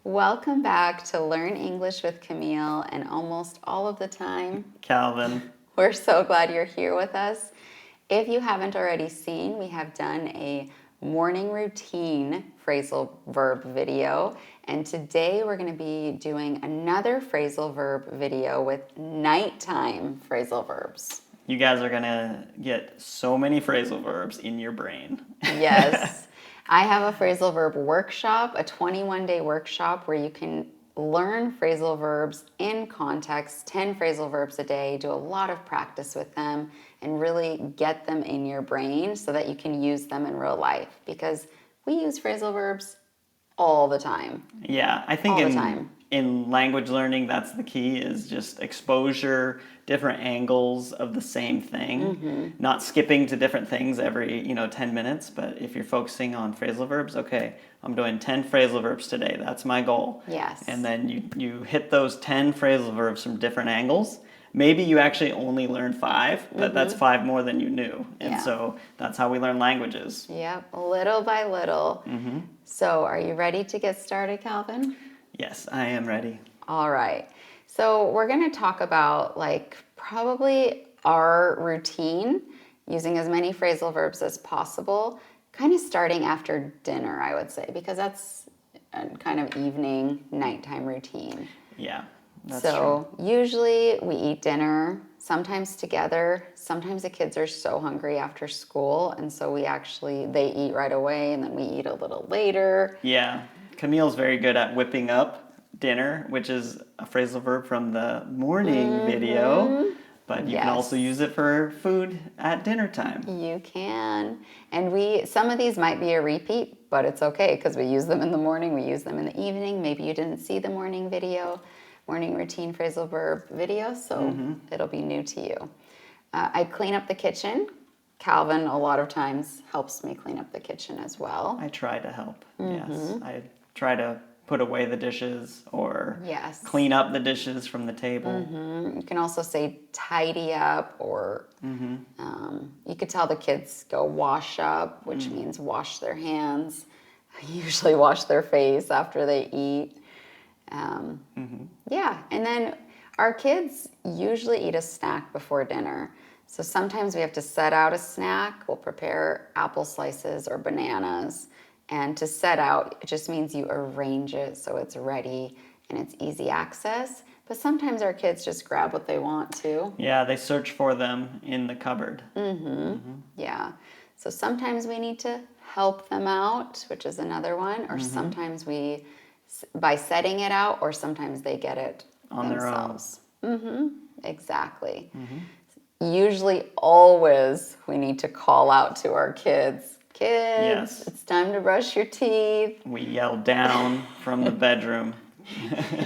Welcome back to Learn English with Camille, and almost all of the time, Calvin. we're so glad you're here with us. If you haven't already seen, we have done a morning routine phrasal verb video, and today we're going to be doing another phrasal verb video with nighttime phrasal verbs. You guys are going to get so many phrasal verbs in your brain. Yes. I have a phrasal verb workshop, a 21-day workshop where you can learn phrasal verbs in context, 10 phrasal verbs a day, do a lot of practice with them, and really get them in your brain so that you can use them in real life. Because we use phrasal verbs all the time. Yeah, I think in language learning, that's the key, is just exposure, different angles of the same thing, not skipping to different things every 10 minutes. But if you're focusing on phrasal verbs, okay, I'm doing 10 phrasal verbs today. That's my goal. Yes. And then you hit those 10 phrasal verbs from different angles. Maybe you actually only learned 5, but that's 5 more than you knew. And so that's how we learn languages. Yep, little by little. So are you ready to get started, Calvin? Yes, I am ready. All right. So we're going to talk about probably our routine using as many phrasal verbs as possible, kind of starting after dinner, I would say, because that's a kind of evening, nighttime routine. Yeah, that's true. Usually we eat dinner, sometimes together. Sometimes the kids are so hungry after school, and so they eat right away, and then we eat a little later. Yeah. Camille's very good at whipping up dinner, which is a phrasal verb from the morning video, but you can also use it for food at dinner time. You can. And some of these might be a repeat, but it's okay because we use them in the morning, we use them in the evening. Maybe you didn't see the morning routine phrasal verb video, so it'll be new to you. I clean up the kitchen. Calvin, a lot of times, helps me clean up the kitchen as well. I try to help, yes. I try to put away the dishes or clean up the dishes from the table. You can also say tidy up, or you could tell the kids go wash up, which means wash their hands. Usually wash their face after they eat. Yeah, and then our kids usually eat a snack before dinner. So sometimes we have to set out a snack. We'll prepare apple slices or bananas. And to set out, it just means you arrange it so it's ready and it's easy access. But sometimes our kids just grab what they want too. Yeah, they search for them in the cupboard. Yeah. So sometimes we need to help them out, which is another one. Or sometimes by setting it out, or sometimes they get it on themselves. Their own. Exactly. Usually, always, we need to call out to our kids. Kids, it's time to brush your teeth. We yell down from the bedroom.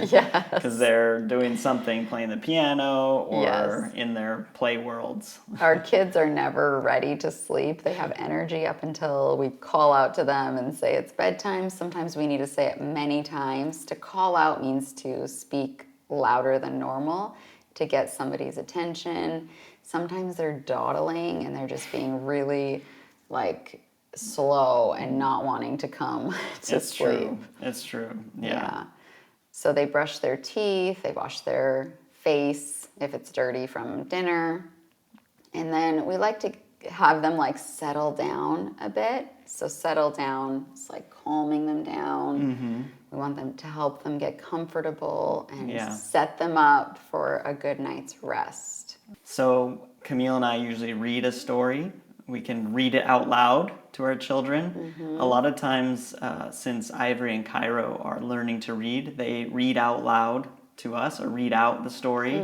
Yes. Because they're doing something, playing the piano or in their play worlds. Our kids are never ready to sleep. They have energy up until we call out to them and say it's bedtime. Sometimes we need to say it many times. To call out means to speak louder than normal to get somebody's attention. Sometimes they're dawdling and they're just being really slow and not wanting to come to sleep. It's true. Yeah. So they brush their teeth, they wash their face if it's dirty from dinner. And then we like to have them settle down a bit. So settle down, it's calming them down. We want them to help them get comfortable and set them up for a good night's rest. So Camille and I usually read a story. We can read it out loud to our children. A lot of times, since Ivory and Cairo are learning to read, they read out loud to us or read out the story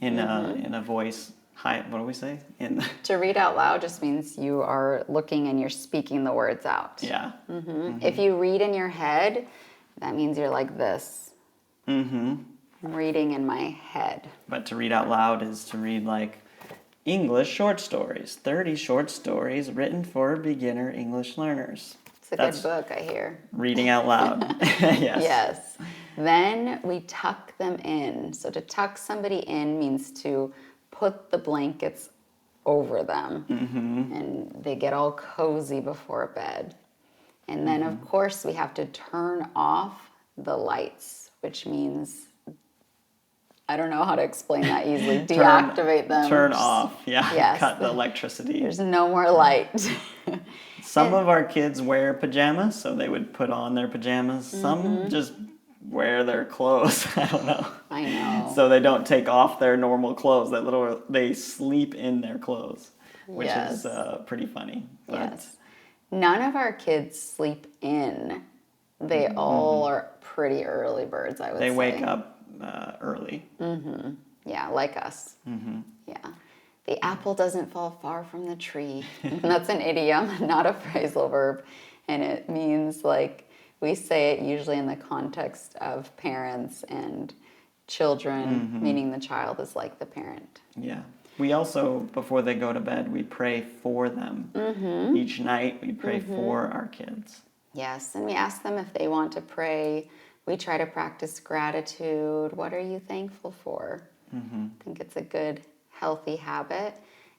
in a voice. Hi, what do we say? To read out loud just means you are looking and you're speaking the words out. Yeah. If you read in your head, that means you're like this. I'm reading in my head. But to read out loud is to read English short stories, 30 short stories written for beginner English learners. It's a good book, I hear. Reading out loud. Yes. Then we tuck them in. So to tuck somebody in means to put the blankets over them. And they get all cozy before bed. And then, of course, we have to turn off the lights, which means, I don't know how to explain that easily. Deactivate them. Turn off. Yeah. Yes. Cut the electricity. There's no more light. Some of our kids wear pajamas, so they would put on their pajamas. Some just wear their clothes. I don't know. I know. So they don't take off their normal clothes. They sleep in their clothes, which Yes. is pretty funny. But Yes. None of our kids sleep in. They all are pretty early birds, I would say. they wake up early. Yeah, like us. Yeah. The apple doesn't fall far from the tree. That's an idiom, not a phrasal verb. And it means like, we say it usually in the context of parents and children, meaning the child is like the parent. Yeah. We also, before they go to bed, we pray for them. Each night we pray for our kids. Yes, and we ask them if they want to pray. We try to practice gratitude. What are you thankful for? I think it's a good, healthy habit.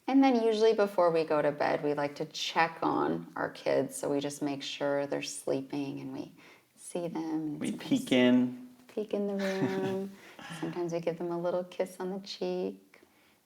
And then usually before we go to bed, we like to check on our kids. So we just make sure they're sleeping and we see them. We peek in. Peek in the room. Sometimes we give them a little kiss on the cheek.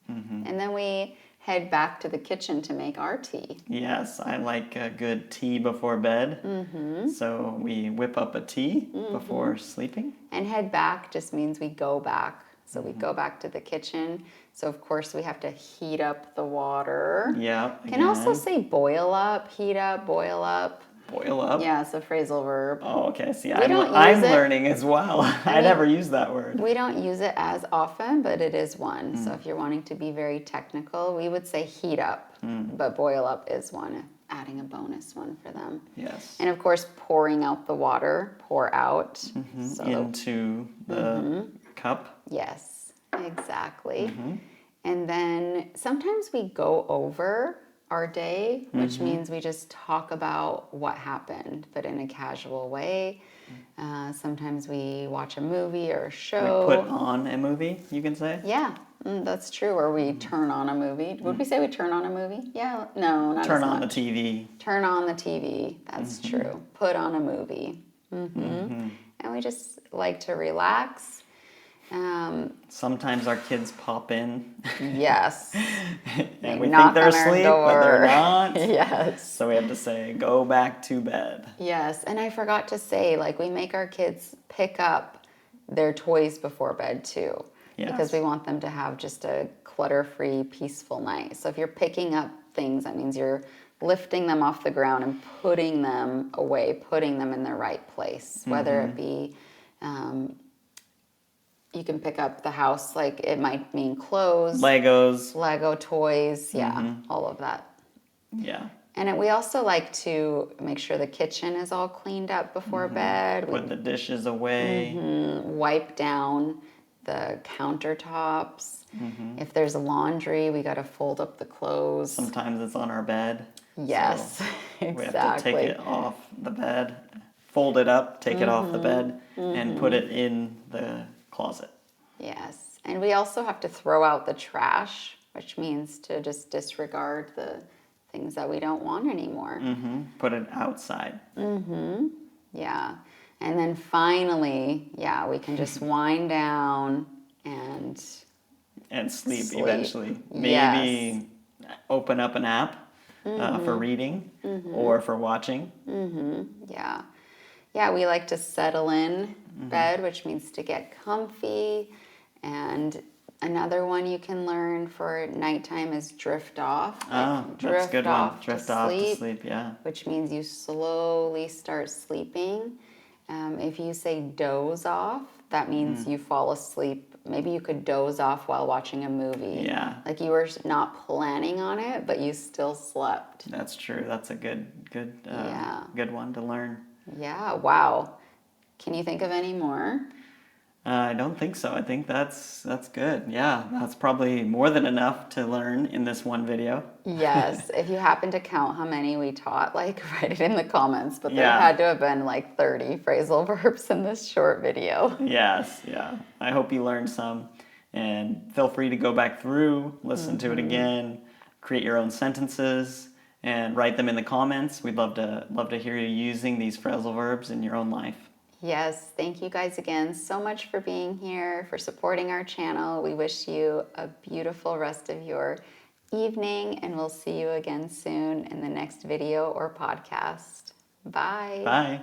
And then we head back to the kitchen to make our tea. Yes, I like a good tea before bed. So we whip up a tea before sleeping. And head back just means we go back. So we go back to the kitchen. So of course we have to heat up the water. Yeah. Can also say boil up, heat up, boil up. Boil up. Yeah, it's a phrasal verb. Oh, okay. See, don't I'm use it. learning as well. I never use that word. We don't use it as often, but it is one. So if you're wanting to be very technical, we would say heat up, but boil up is one, adding a bonus one for them. Yes. And of course, pouring out the water, pour out. So Into the cup. yes, exactly. And then sometimes we go over our day, which means we just talk about what happened, but in a casual way. Sometimes we watch a movie or a show. We put on a movie, you can say. Yeah, that's true. Or we turn on a movie. Would we say we turn on a movie? Yeah, no, not Turn as on the much. TV. Turn on the TV. That's true. Put on a movie. And we just like to relax. Sometimes our kids pop in. Yes. And we think knock they're on our asleep, but they're door. not. Yes. So we have to say, go back to bed. Yes, and I forgot to say, like, we make our kids pick up their toys before bed too. Yes. Because we want them to have just a clutter-free, peaceful night. So if you're picking up things, that means you're lifting them off the ground and putting them away, putting them in their right place. Whether it be, you can pick up the house, like it might mean clothes, Legos. Lego toys, all of that. Yeah. And we also like to make sure the kitchen is all cleaned up before bed. Put the dishes away. Wipe down the countertops. If there's laundry, we got to fold up the clothes. Sometimes it's on our bed. Yes, So exactly. we have to take it off the bed, fold it up, take it off the bed, and put it in the closet. Yes, and we also have to throw out the trash, which means to just disregard the things that we don't want anymore. Put it outside. Yeah, and then finally, we can just wind down and sleep Sleep. eventually. Yes. Maybe open up an app for reading or for watching. Yeah, we like to settle in bed, which means to get comfy. And another one you can learn for nighttime is drift off. Oh, that's a good one. Drift off to sleep, yeah. Which means you slowly start sleeping. If you say doze off, that means you fall asleep. Maybe you could doze off while watching a movie. Yeah. Like you were not planning on it, but you still slept. That's true. That's a good one to learn. Yeah, wow. Can you think of any more? I don't think so. I think that's good. Yeah, that's probably more than enough to learn in this one video. Yes, if you happen to count how many we taught, like write it in the comments, but there had to have been like 30 phrasal verbs in this short video. Yes, yeah. I hope you learned some, and feel free to go back through, listen to it again, create your own sentences, and write them in the comments. We'd love to hear you using these phrasal verbs in your own life. Yes, thank you guys again so much for being here, for supporting our channel. We wish you a beautiful rest of your evening, and we'll see you again soon in the next video or podcast. Bye. Bye.